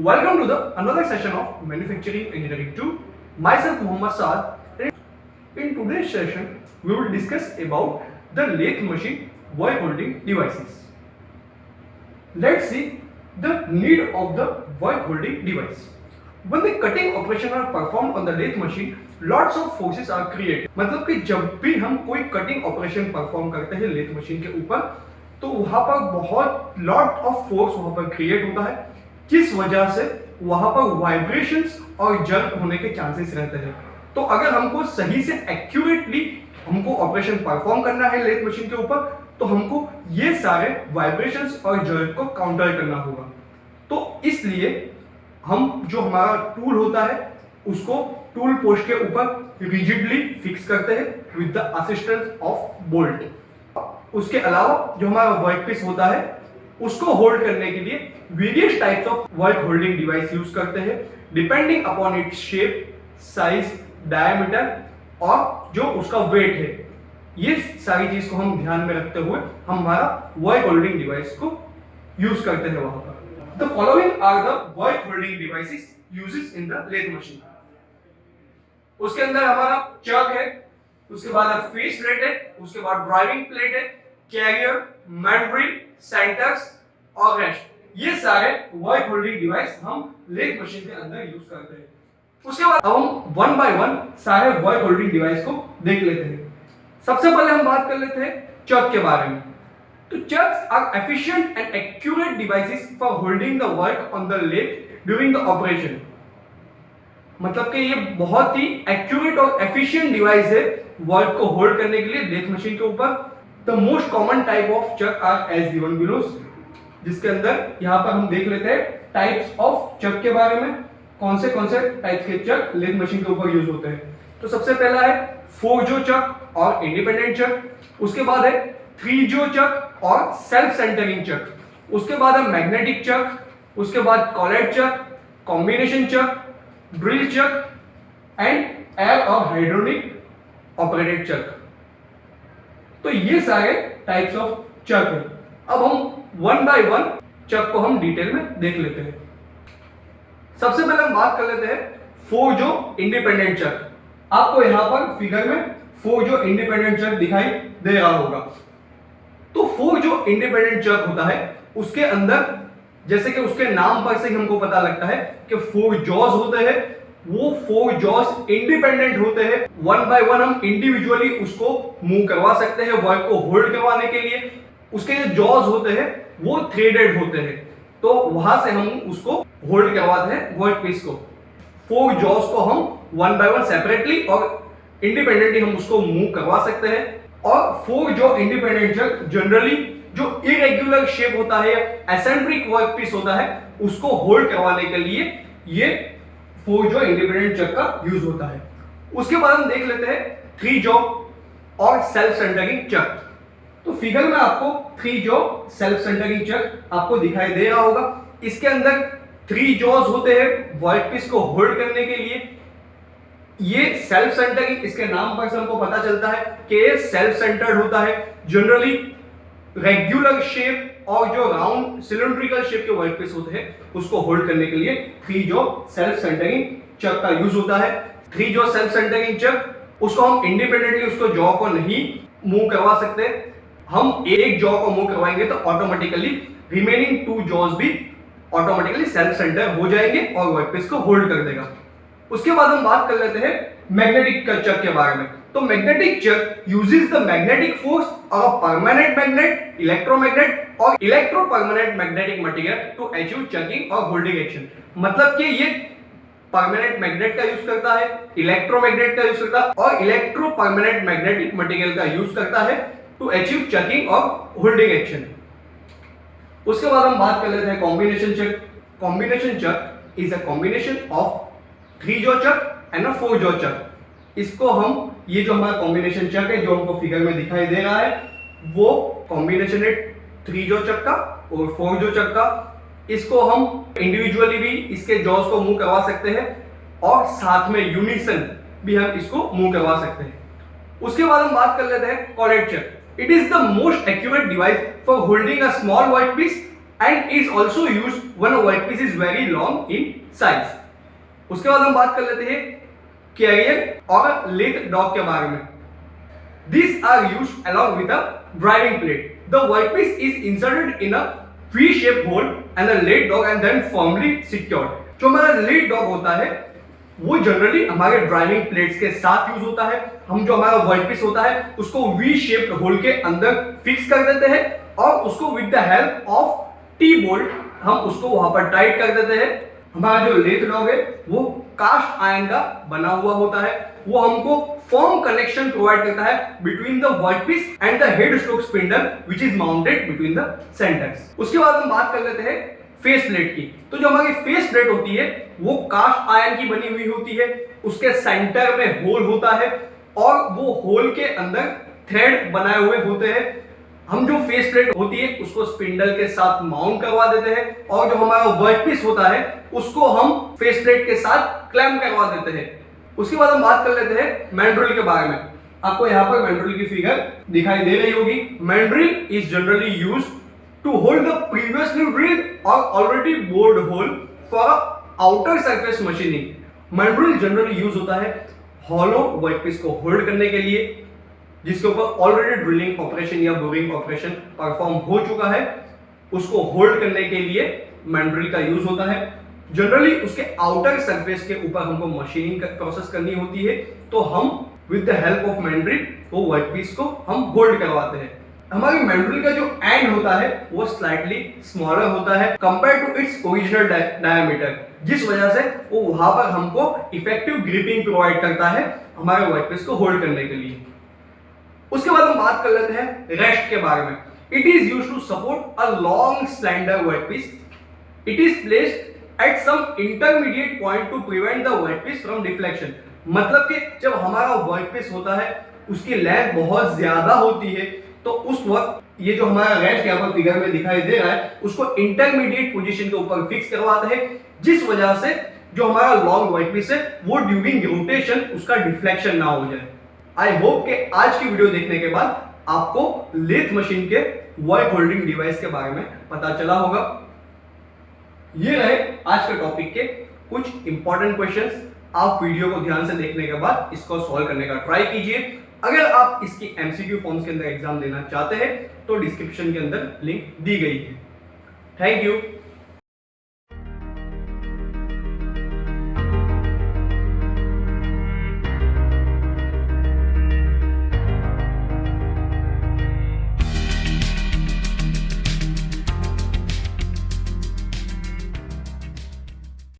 Welcome to the another session of Manufacturing Engineering 2. Myself Muhammad Saad. In today's session, we will discuss about the lathe machine wire holding devices. Let's see the need of the wire holding device. When the cutting operation are performed on the lathe machine, lots of forces are created. मतलब कि जब भी हम कोई cutting operation perform करते हैं lathe machine के ऊपर, तो वहां पर बहुत लॉट ऑफ फोर्स वहां पर क्रिएट होता है, किस वजह से वहां पर वाइब्रेशंस और जर्क होने के चांसेस रहते हैं। तो अगर हमको सही से एक्यूरेटली हमको ऑपरेशन परफॉर्म करना है लेथ मशीन के ऊपर, तो हमको ये सारे वाइब्रेशंस और जर्क को काउंटर करना होगा। तो इसलिए हम जो हमारा टूल होता है उसको टूल पोस्ट के ऊपर रिजिडली फिक्स करते हैं with the assistance of bolt. उसके अलावा जो हमारा वर्कपीस होता है उसको होल्ड करने के लिए various types of work holding device use करते हैं depending upon its shape, size, diameter और जो उसका वेट है। ये सारी चीज को हम ध्यान में रखते हुए हम हमारा वर्क होल्डिंग डिवाइस को यूज करते हैं वहां पर। The following are the work holding devices uses in the lathe machine. उसके अंदर हमारा चक है, उसके बाद फेस प्लेट है, उसके बाद ड्राइविंग प्लेट है, कैरियर, मैंड्रिल, सेंटर्स और रेस्ट। ये सारे वर्क होल्डिंग डिवाइस हम लेथ मशीन के अंदर यूज करते हैं। उसके बाद अब हम वन बाय वन सारे वर्क होल्डिंग डिवाइस को देख लेते हैं। सबसे पहले हम बात कर लेते हैं चक के बारे में। तो chucks are efficient and accurate devices for holding the work on the lathe during the operation. मतलब कि ये बहुत ही एक्यूरेट और एफिशिएंट डिवाइस है वर्क को होल्ड करने के लिए लेथ मशीन के ऊपर। The most common type of chuck are as given below, जिसके अंदर यहाँ पर हम देख लेते हैं टाइप्स ऑफ चक के बारे में, कौन से टाइप्स के चक लेथ मशीन के ऊपर यूज होते हैं। तो सबसे पहला है 4-जो चक और इंडिपेंडेंट चक, उसके बाद है 3-जो चक और सेल्फ सेंटरिंग चक, उसके बाद है मैग्नेटिक चक, उसके बाद collet chuck, combination chuck, drill chuck and air और हाइड्रोलिक ऑपरेटेड चक। तो ये सारे टाइप्स ऑफ चक है। अब हम वन बाय वन चक को हम डिटेल में देख लेते हैं। सबसे पहले हम बात कर लेते हैं 4-जो इंडिपेंडेंट चक। आपको यहां पर फिगर में 4-जो इंडिपेंडेंट चक दिखाई दे रहा होगा। तो 4-जो इंडिपेंडेंट चक होता है उसके अंदर, जैसे कि उसके नाम पर से ही हमको पता लगता है कि 4 जॉज होते हैं। वो 4 जॉज इंडिपेंडेंट होते हैं। वन बाय वन हम इंडिविजुअली उसको मूव करवा सकते हैं वर्क को होल्ड करवाने के लिए। उसके जो जॉज होते हैं वो थ्रेडेड होते हैं, तो वहां से हम उसको होल्ड करवाते हैं वर्क पीस को। 4 जॉज को हम वन बाय वन सेपरेटली और इंडिपेंडेंटली हम उसको मूव करवा सकते हैं। और 4 जो इंडिपेंडेंट चक जनरली जो इरेगुलर शेप होता है, एसेंट्रिक वर्क पीस होता है, उसको होल्ड करवाने के लिए ये 4 जो इंडिपेंडेंट चक का यूज होता है। उसके बाद हम देख लेते हैं 3 जॉ और सेल्फ सेंटरिंग चक। तो फिगर में आपको 3 जॉ सेल्फ सेंटरिंग चक आपको दिखाई दे रहा होगा। इसके अंदर 3 जॉज होते हैं वर्क पीस को होल्ड करने के लिए। ये सेल्फ सेंटरिंग, इसके नाम पर से हमको पता चलता है कि ये सेल्फ सेंटर्ड होता है। जनरली रेगुलर शेप और जो राउंड सिलिंड्रिकल शेप के वर्कपीस होते हैं उसको होल्ड करने के लिए 3-जो सेल्फ सेंटरिंग चक का यूज होता है। 3-जो सेल्फ सेंटरिंग चक उसको हम इंडिपेंडेंटली उसको जॉ को नहीं मूव करवा सकते। हम एक जॉ को मूव करवाएंगे तो ऑटोमेटिकली रिमेनिंग 2 जॉज भी ऑटोमेटिकली सेल्फ सेंटर हो जाएंगे और वर्कपीस को होल्ड कर देगा। उसके बाद हम बात कर लेते हैं मैग्नेटिक चक के बारे में। तो magnetic chuck uses the magnetic force और परमानेंट मैग्नेट, इलेक्ट्रोमैग्नेट और electro permanent magnetic material to achieve chucking और होल्डिंग एक्शन। मतलब कि ये परमानेंट मैग्नेट का यूज करता है, इलेक्ट्रोमैग्नेट का यूज करता है और इलेक्ट्रो परमानेंट मैग्नेटिक मटेरियल का यूज करता है टू अचीव चकिंग और होल्डिंग एक्शन। उसके बाद हम बात कर लेते हैं combination chuck. Combination chuck is a combination of 3-जो चक एंड 4-जो चक। इसको हम, ये जो हमारा कॉम्बिनेशन चक है जो हमको फिगर में दिखाई दे रहा है, वो कॉम्बिनेशन है 3-जो चक का और 4-जो चक का। इसको हम इंडिविजुअली भी इसके जॉज को मूव करवा सकते हैं और साथ में यूनिसन भी हम इसको मूव करवा सकते हैं। उसके बाद हम बात कर लेते हैं collet chuck. It is the most accurate device for holding a small work piece and is also use when a workpiece is very long in size. उसके बाद हम बात कर लेते हैं कैरियर और लेथ डॉग के बारे में। These are used along with a driving plate. The workpiece is inserted in a V-shaped hole and the lead dog and then firmly secured. जो हमारा lead dog होता है वो जनरली हमारे ड्राइविंग प्लेट्स के साथ यूज होता है। हम जो हमारा वर्कपीस होता है उसको V-shaped होल के अंदर फिक्स कर देते हैं और उसको विद द हेल्प ऑफ T-बोल्ट हम उसको वहां पर टाइट कर देते हैं। हमारा जो लेथ डॉग है वो कास्ट आयरन का बना हुआ होता है, वो हमको फर्म कनेक्शन प्रोवाइड करता है between the workpiece and the head stroke spindle which is mounted between the centres. उसके बाद हम बात कर लेते हैं फेस प्लेट की। तो जो हमारी फेस प्लेट होती है वो कास्ट आयरन की बनी हुई होती है, उसके सेंटर में होल होता है और वो होल के अंदर थ्रेड बनाए हुए होते हैं। हम जो फेस प्लेट होती है उसको स्पिंडल के साथ माउंट करवा देते हैं और जो हमारा वर्कपीस होता है उसको हम फेस प्लेट के साथ क्लैंप करवा देते हैं। उसके बाद हम बात कर लेते हैं मैंड्रिल के बारे में। आपको यहाँ पर मैंड्रिल की फिगर दिखाई दे रही होगी। Mandrel is generally used to hold the previously drilled और already bored hole for outer surface machining. Mandrel generally use होता है हॉलो वर्कपीस को होल्ड करने के लिए जिसके ऊपर ऑलरेडी ड्रिलिंग ऑपरेशन या बोरिंग ऑपरेशन परफॉर्म हो चुका है, उसको होल्ड करने के लिए मैंड्रिल का यूज होता है। जनरली उसके आउटर सरफेस के ऊपर हमको मशीनिंग प्रोसेस करनी होती है तो हम with the help of mandrill वो वर्कपीस को हम होल्ड करवाते हैं। हमारी मैंड्रिल का जो एंड होता है वो स्लाइटली स्मॉलर होता है compare to its original diameter, जिस वजह से वो वहां पर हमको इफेक्टिव ग्रिपिंग प्रोवाइड करता है हमारे वर्कपीस को होल्ड करने के लिए। उसके बाद हम बात कर लेते हैं रेस्ट के बारे में। It is used to support a long slender workpiece. It is placed at some intermediate point to prevent the workpiece from deflection. मतलब कि जब हमारा वर्कपीस होता है उसकी लेंथ बहुत ज्यादा होती है तो उस वक्त ये जो हमारा रेस्ट यहाँ पर फिगर में दिखाई दे रहा है उसको इंटरमीडिएट पोजीशन के ऊपर फिक्स करवाते हैं, जिस वजह से जो हमारा लॉन्ग वर्कपीस है वो ड्यूरिंग रोटेशन उसका डिफ्लेक्शन ना हो जाए। आई होप कि आज की वीडियो देखने के बाद आपको लेथ मशीन के वर्क होल्डिंग डिवाइस के बारे में पता चला होगा। ये रहे आज के टॉपिक के कुछ इंपॉर्टेंट क्वेश्चंस। आप वीडियो को ध्यान से देखने के बाद इसको सॉल्व करने का ट्राई कीजिए। अगर आप इसकी एमसीक्यू फॉर्म्स के अंदर एग्जाम देना चाहते हैं तो डिस्क्रिप्शन के अंदर लिंक दी गई है। Thank you.